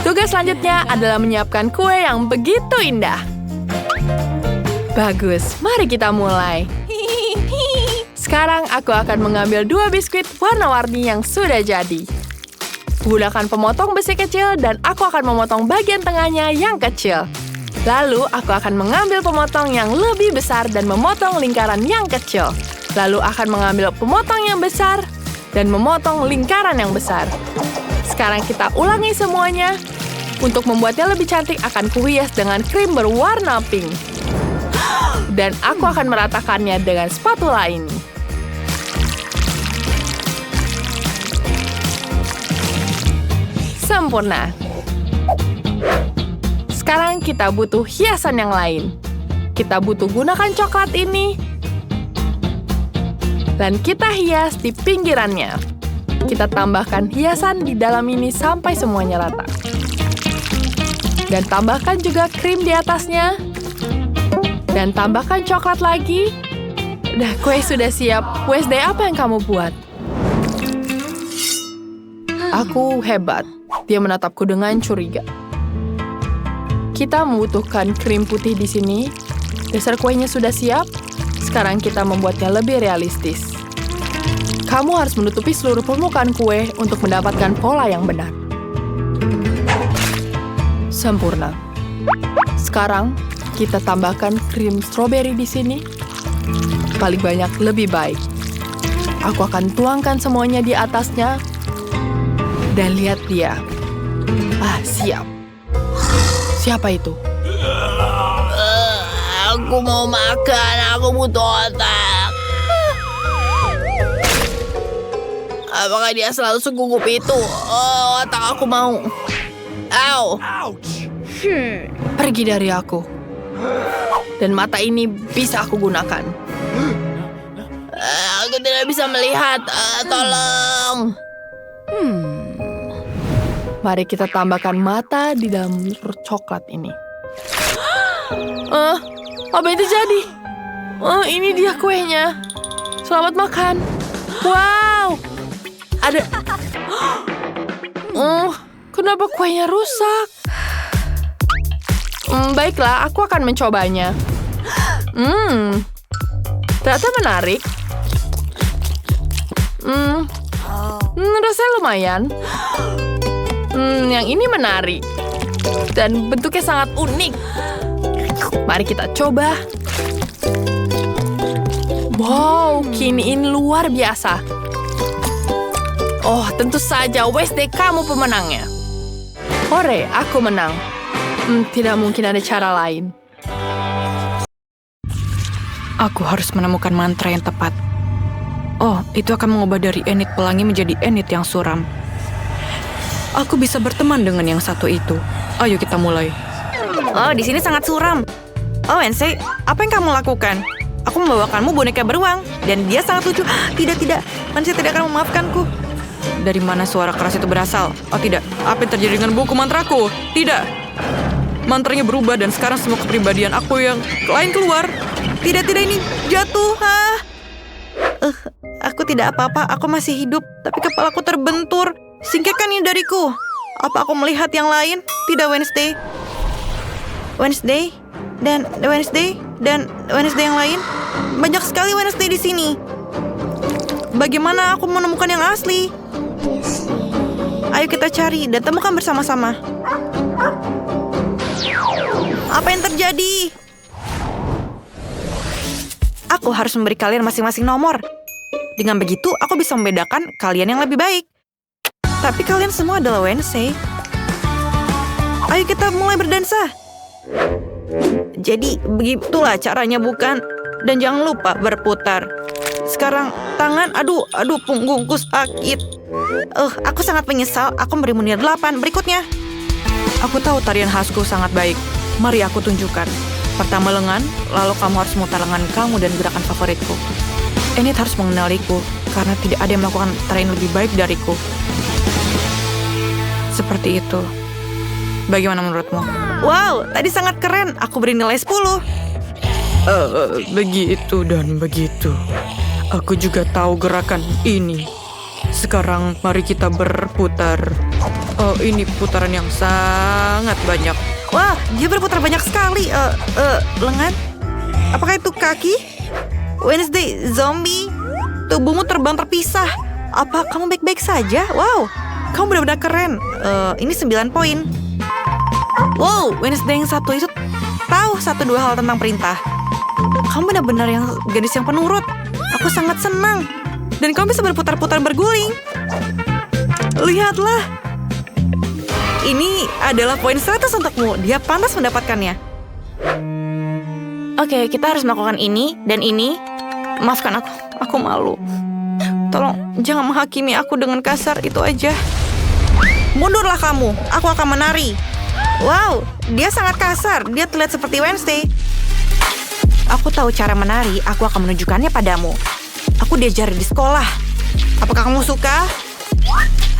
Tugas selanjutnya adalah menyiapkan kue yang begitu indah. Bagus, mari kita mulai. Sekarang aku akan mengambil 2 biskuit warna-warni yang sudah jadi. Gunakan pemotong besi kecil dan aku akan memotong bagian tengahnya yang kecil. Lalu aku akan mengambil pemotong yang lebih besar dan memotong lingkaran yang kecil. Lalu akan mengambil pemotong yang besar dan memotong lingkaran yang besar. Sekarang kita ulangi semuanya. Untuk membuatnya lebih cantik akan kuhias dengan krim berwarna pink. Dan aku akan meratakannya dengan spatula ini. Sempurna. Sekarang kita butuh hiasan yang lain. Kita butuh gunakan coklat ini. Dan kita hias di pinggirannya. Kita tambahkan hiasan di dalam ini sampai semuanya rata. Dan tambahkan juga krim di atasnya. Dan tambahkan coklat lagi. Dah, kue sudah siap. Wednesday, apa yang kamu buat? Aku hebat. Dia menatapku dengan curiga. Kita membutuhkan krim putih di sini. Dasar kuenya sudah siap. Sekarang kita membuatnya lebih realistis. Kamu harus menutupi seluruh permukaan kue untuk mendapatkan pola yang benar. Sempurna. Sekarang, kita tambahkan krim stroberi di sini. Paling banyak lebih baik. Aku akan tuangkan semuanya di atasnya. Dan lihat dia. Siap. Siapa itu? Aku mau makan, aku butuh otak. Apakah dia selalu segugup itu? Otak aku mau. Au. Pergi dari aku. Dan mata ini bisa aku gunakan. Aku tidak bisa melihat. Tolong. Mari kita tambahkan mata di dalam coklat ini. Apa itu jadi? Ini dia kuenya. Selamat makan. Wow. Ada... kenapa kuenya rusak? Baiklah, aku akan mencobanya. Ternyata menarik. Rasanya lumayan. Yang ini menarik. Dan bentuknya sangat unik. Mari kita coba. Wow, kini ini luar biasa. Oh, tentu saja Wednesday kamu pemenangnya. Hore, aku menang. Tidak mungkin ada cara lain. Aku harus menemukan mantra yang tepat. Oh, itu akan mengubah dari Enid pelangi menjadi Enid yang suram. Aku bisa berteman dengan yang satu itu. Ayo kita mulai. Oh, di sini sangat suram. Oh, Wednesday, apa yang kamu lakukan? Aku membawakanmu boneka beruang, dan dia sangat lucu. Tidak. Wednesday tidak akan memaafkanku. Dari mana suara keras itu berasal? Oh tidak, apa yang terjadi dengan buku mantraku? Tidak. Mantranya berubah dan sekarang semua kepribadian aku yang lain keluar. Tidak, ini jatuh. Aku tidak apa-apa, aku masih hidup, tapi kepalaku terbentur. Singkirkan ini dariku. Apa aku melihat yang lain? Tidak, Wednesday. Dan Wednesday yang lain. Banyak sekali Wednesday di sini. Bagaimana aku menemukan yang asli? Ayo kita cari dan temukan bersama-sama. Apa yang terjadi? Aku harus memberi kalian masing-masing nomor. Dengan begitu, aku bisa membedakan kalian yang lebih baik. Tapi kalian semua adalah Wednesday. Ayo kita mulai berdansa. Jadi, begitulah caranya, bukan? Dan jangan lupa berputar. Sekarang, tangan, aduh, punggungku sakit. Aku sangat menyesal, aku memberimu nilai 8. Berikutnya. Aku tahu tarian khasku sangat baik. Mari aku tunjukkan. Pertama lengan, lalu kamu harus memutar lengan kamu dan gerakan favoritku. Enid harus mengenaliku, karena tidak ada yang melakukan tarian lebih baik dariku. Seperti itu. Bagaimana menurutmu? Wow, tadi sangat keren. Aku beri nilai 10. Begitu dan begitu. Aku juga tahu gerakan ini. Sekarang mari kita berputar. Oh, ini putaran yang sangat banyak. Wah, dia berputar banyak sekali. Lengan? Apakah itu kaki? Wednesday, zombie. Tubuhmu terbang terpisah. Apa kamu baik-baik saja? Wow, kamu benar-benar keren. Ini 9 poin. Wow, Wednesday yang satu itu tahu 1-2 hal tentang perintah. Kamu benar-benar yang gadis yang penurut. Aku sangat senang. Dan kamu bisa berputar-putar berguling. Lihatlah. Ini adalah poin 100 untukmu. Dia pantas mendapatkannya. Oke, kita harus melakukan ini dan ini. Maafkan aku. Aku malu. Tolong, jangan menghakimi aku dengan kasar. Itu aja. Mundurlah kamu. Aku akan menari. Wow, dia sangat kasar. Dia terlihat seperti Wednesday. Aku tahu cara menari. Aku akan menunjukkannya padamu. Aku diajari di sekolah. Apakah kamu suka?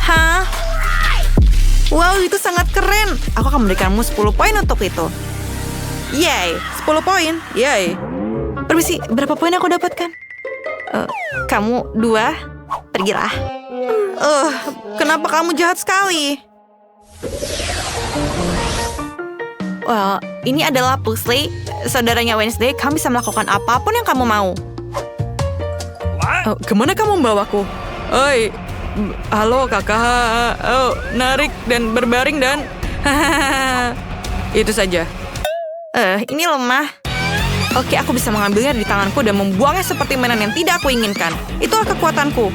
Hah? Wow, itu sangat keren. Aku akan memberikanmu 10 poin untuk itu. Yay, 10 poin. Yay. Permisi, berapa poin aku dapatkan? Kamu 2. Pergilah. Kenapa kamu jahat sekali? Well, ini adalah Pugsley, saudaranya Wednesday. Kamu bisa melakukan apapun yang kamu mau. Kemana kamu membawaku? Oi, halo kakak. Narik dan berbaring dan... Itu saja. Ini lemah. Oke, aku bisa mengambilnya di tanganku dan membuangnya seperti mainan yang tidak aku inginkan. Itulah kekuatanku.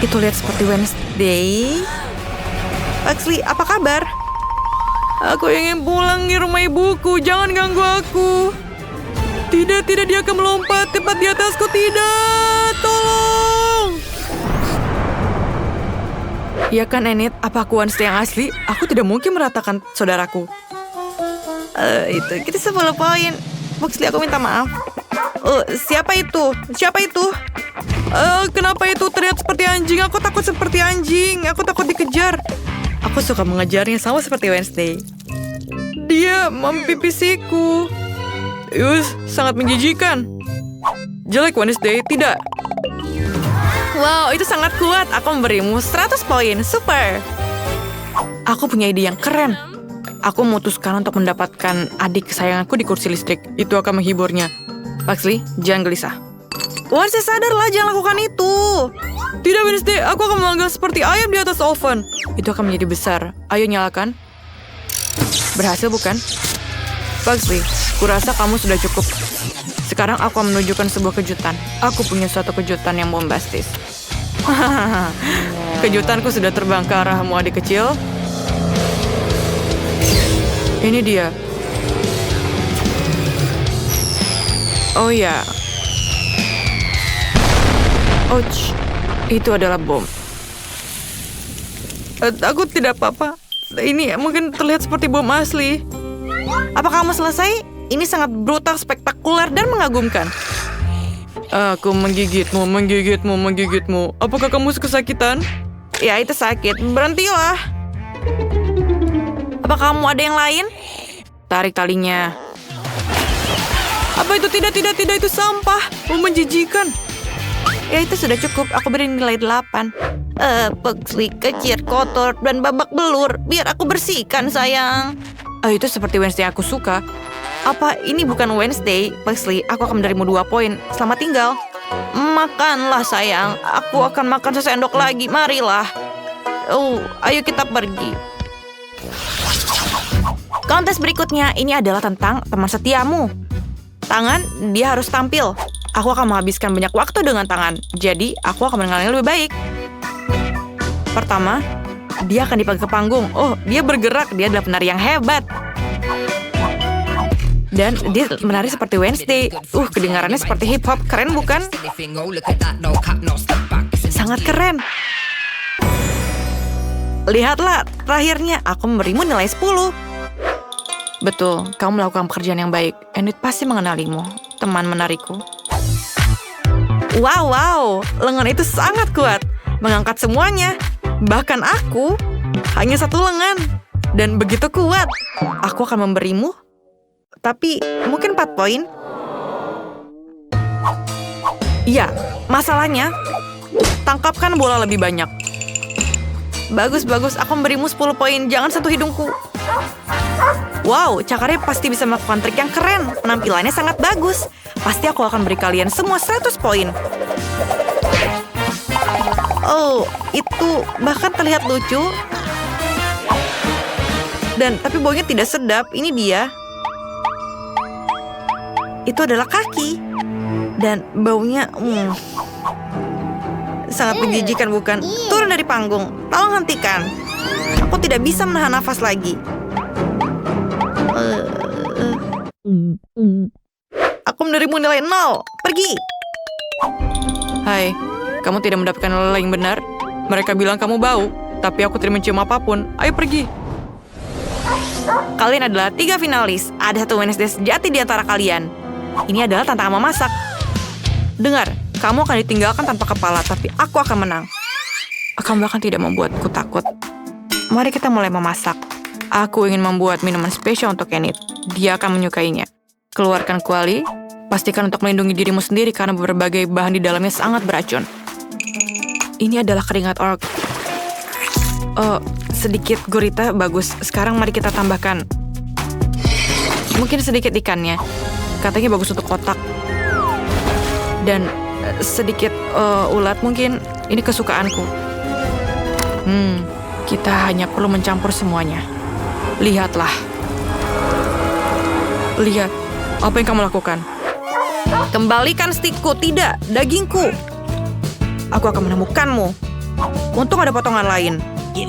Itu lihat seperti Wednesday. Pugsley, apa kabar? Aku ingin pulang di rumah ibuku. Jangan ganggu aku. Tidak, dia akan melompat tepat di atasku. Tidak, tolong. Ya kan, Enid? Apa aku Wednesday yang asli? Aku tidak mungkin meratakan saudaraku. Itu, kita 10 poin. Pugsley, aku minta maaf. Siapa itu? Kenapa itu terlihat seperti anjing? Aku takut seperti anjing. Aku takut dikejar. Aku suka mengejarnya sama seperti Wednesday. Dia mempipisiku. Sangat menjijikan. Jelek Wednesday, tidak. Wow, itu sangat kuat. Aku memberimu 100 poin. Super. Aku punya ide yang keren. Aku memutuskan untuk mendapatkan adik kesayanganku di kursi listrik. Itu akan menghiburnya. Pugsley, jangan gelisah. Wednesday, sadarlah, jangan lakukan itu. Tidak, Wednesday. Aku akan melanggar seperti ayam di atas oven. Itu akan menjadi besar. Ayo nyalakan. Berhasil bukan? Pugsley, kurasa kamu sudah cukup. Sekarang aku akan menunjukkan sebuah kejutan. Aku punya suatu kejutan yang bombastis. Kejutanku sudah terbang ke arahmu, adik kecil. Ini dia. Oh ya. Ouch. Itu adalah bom. Aku tidak apa-apa. Ini mungkin terlihat seperti bom asli. Apa kamu selesai? Ini sangat brutal, spektakuler, dan mengagumkan. Aku menggigitmu. Apakah kamu kesakitan? Ya, itu sakit. Berhentilah. Apa kamu ada yang lain? Tarik talinya. Apa itu? Tidak, itu sampah. Menjijikan. Ya, itu sudah cukup. Aku beri nilai 8. Pugsley kecil, kotor, dan babak belur. Biar aku bersihkan, sayang. Itu seperti Wednesday yang aku suka. Apa ini bukan Wednesday, Pugsley? Aku akan menerima 2 poin. Selamat tinggal. Makanlah, sayang. Aku akan makan sesendok lagi. Marilah. Ayo kita pergi. Kontes berikutnya, ini adalah tentang teman setiamu. Tangan, dia harus tampil. Aku akan menghabiskan banyak waktu dengan tangan. Jadi, aku akan mengenalnya lebih baik. Pertama, dia akan dipanggil ke panggung. Dia bergerak. Dia adalah penari yang hebat. Dan dia menari seperti Wednesday. Kedengarannya seperti hip hop. Keren bukan? Sangat keren. Lihatlah, terakhirnya aku memberimu nilai 10. Betul, kamu melakukan pekerjaan yang baik. Enid pasti mengenalimu, teman menariku. Wow, lengan itu sangat kuat. Mengangkat semuanya. Bahkan aku hanya 1 lengan. Dan begitu kuat. Aku akan memberimu, tapi mungkin 4 poin. Ya, masalahnya, tangkapkan bola lebih banyak. Bagus, aku memberimu 10 poin, jangan sentuh hidungku. Wow, Cakare pasti bisa melakukan trik yang keren. Penampilannya sangat bagus. Pasti aku akan beri kalian semua 100 poin. Oh, itu bahkan terlihat lucu. Tapi baunya tidak sedap. Ini dia. Itu adalah kaki. Dan baunya sangat menjijikan, bukan? Turun dari panggung. Tolong hentikan. Aku tidak bisa menahan nafas lagi. Aku menerimu nilai 0. Pergi. Hai, kamu tidak mendapatkan nilai yang benar. Mereka bilang kamu bau, tapi aku tidak mencium apapun. Ayo pergi. Kalian adalah 3 finalis. Ada 1 Wednesday sejati di antara kalian. Ini adalah tantangan memasak. Dengar, kamu akan ditinggalkan tanpa kepala, tapi aku akan menang. Kamu bahkan tidak membuatku takut. Mari kita mulai memasak. Aku ingin membuat minuman spesial untuk Enid. Dia akan menyukainya. Keluarkan kuali. Pastikan untuk melindungi dirimu sendiri karena berbagai bahan di dalamnya sangat beracun. Ini adalah keringat orc. Sedikit gurita bagus. Sekarang mari kita tambahkan. Mungkin sedikit ikannya. Katanya bagus untuk kotak. Dan sedikit ulat mungkin. Ini kesukaanku. Kita hanya perlu mencampur semuanya. Lihatlah. Lihat. Apa yang kamu lakukan? Kembalikan stikku, tidak, dagingku. Aku akan menemukanmu. Untung ada potongan lain.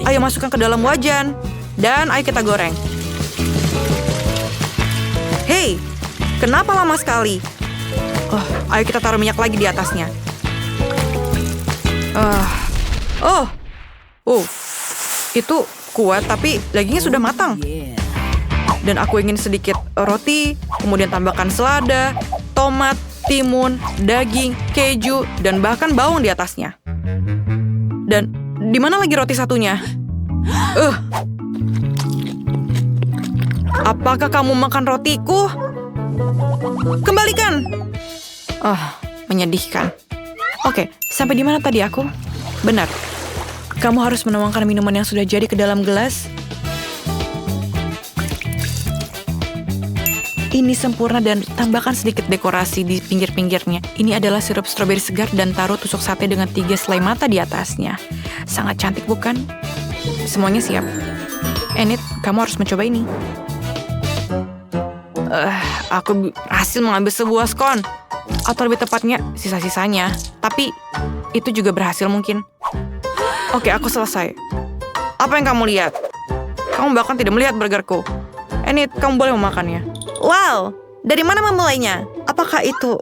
Ayo masukkan ke dalam wajan. Dan ayo kita goreng. Hei, kenapa lama sekali? Ayo kita taruh minyak lagi di atasnya. Itu kuat tapi dagingnya sudah matang. Dan aku ingin sedikit roti, kemudian tambahkan selada, tomat, timun, daging, keju, dan bahkan bawang di atasnya. Dan di mana lagi roti satunya? Apakah kamu makan rotiku? Kembalikan! Menyedihkan. Oke, sampai di mana tadi aku? Benar. Kamu harus menuangkan minuman yang sudah jadi ke dalam gelas. Ini sempurna dan tambahkan sedikit dekorasi di pinggir-pinggirnya. Ini adalah sirup stroberi segar dan taruh tusuk sate dengan 3 selai mata di atasnya. Sangat cantik, bukan? Semuanya siap. Enid, kamu harus mencoba ini. Aku berhasil mengambil sebuah skon. Atau lebih tepatnya, sisa-sisanya. Tapi, itu juga berhasil mungkin. Oke, aku selesai. Apa yang kamu lihat? Kamu bahkan tidak melihat burgerku. Enid, kamu boleh memakannya. Wow, dari mana memulainya? Apakah itu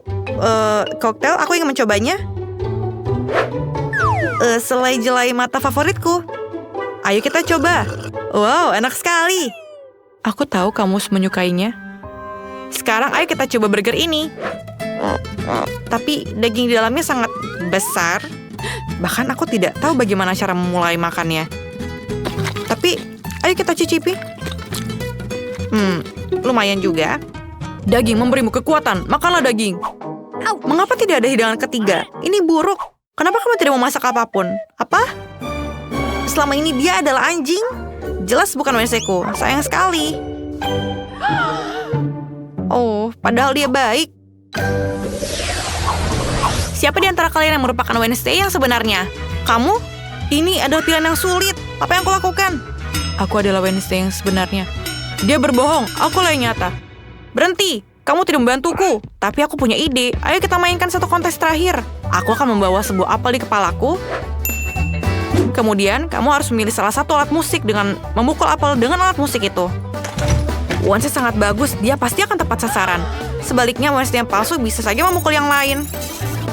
koktail? Aku ingin mencobanya. Selai jelai mata favoritku. Ayo kita coba. Wow, enak sekali. Aku tahu kamu menyukainya. Sekarang ayo kita coba burger ini. Tapi daging di dalamnya sangat besar. Bahkan aku tidak tahu bagaimana cara memulai makannya. Tapi ayo kita cicipi. Lumayan juga. Daging memberimu kekuatan. Makanlah daging. Mengapa tidak ada hidangan ketiga? Ini buruk. Kenapa kamu tidak memasak apapun? Apa? Selama ini dia adalah anjing? Jelas bukan Wednesdayku. Sayang sekali. Oh, padahal dia baik. Siapa di antara kalian yang merupakan Wednesday yang sebenarnya? Kamu? Ini adalah pilihan yang sulit. Apa yang aku lakukan? Aku adalah Wednesday yang sebenarnya. Dia berbohong, akulah yang nyata. Berhenti, kamu tidak membantuku. Tapi aku punya ide, ayo kita mainkan satu kontes terakhir. Aku akan membawa sebuah apel di kepalaku. Kemudian, kamu harus memilih salah satu alat musik dengan memukul apel dengan alat musik itu. Wednesday sangat bagus, dia pasti akan tepat sasaran. Sebaliknya, Wednesday yang palsu bisa saja memukul yang lain.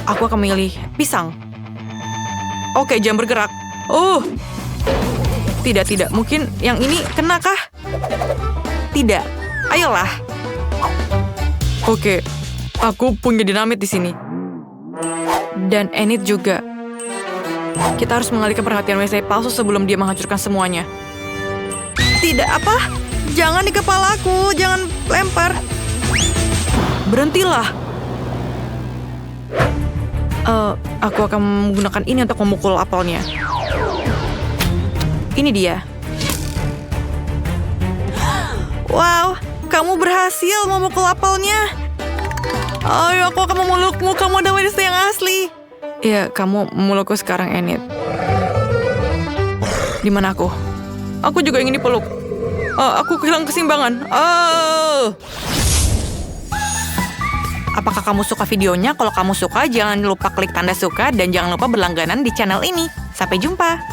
Aku akan memilih pisang. Oke, jam bergerak. Tidak. Mungkin yang ini kenakah? Tidak. Ayolah. Oke, aku punya dinamit di sini. Dan Enid juga. Kita harus mengalihkan perhatian Wednesday palsu sebelum dia menghancurkan semuanya. Tidak, apa? Jangan di kepalaku, jangan lempar. Berhentilah. Aku akan menggunakan ini untuk memukul apelnya. Ini dia. Wow, kamu berhasil memukul apelnya. Ayo, aku akan memelukmu. Kamu adalah Wednesday yang asli. Ya, kamu memelukku sekarang, Enid. Di mana aku? Aku juga ingin dipeluk. Aku kehilangan keseimbangan. Apakah kamu suka videonya? Kalau kamu suka, jangan lupa klik tanda suka dan jangan lupa berlangganan di channel ini. Sampai jumpa.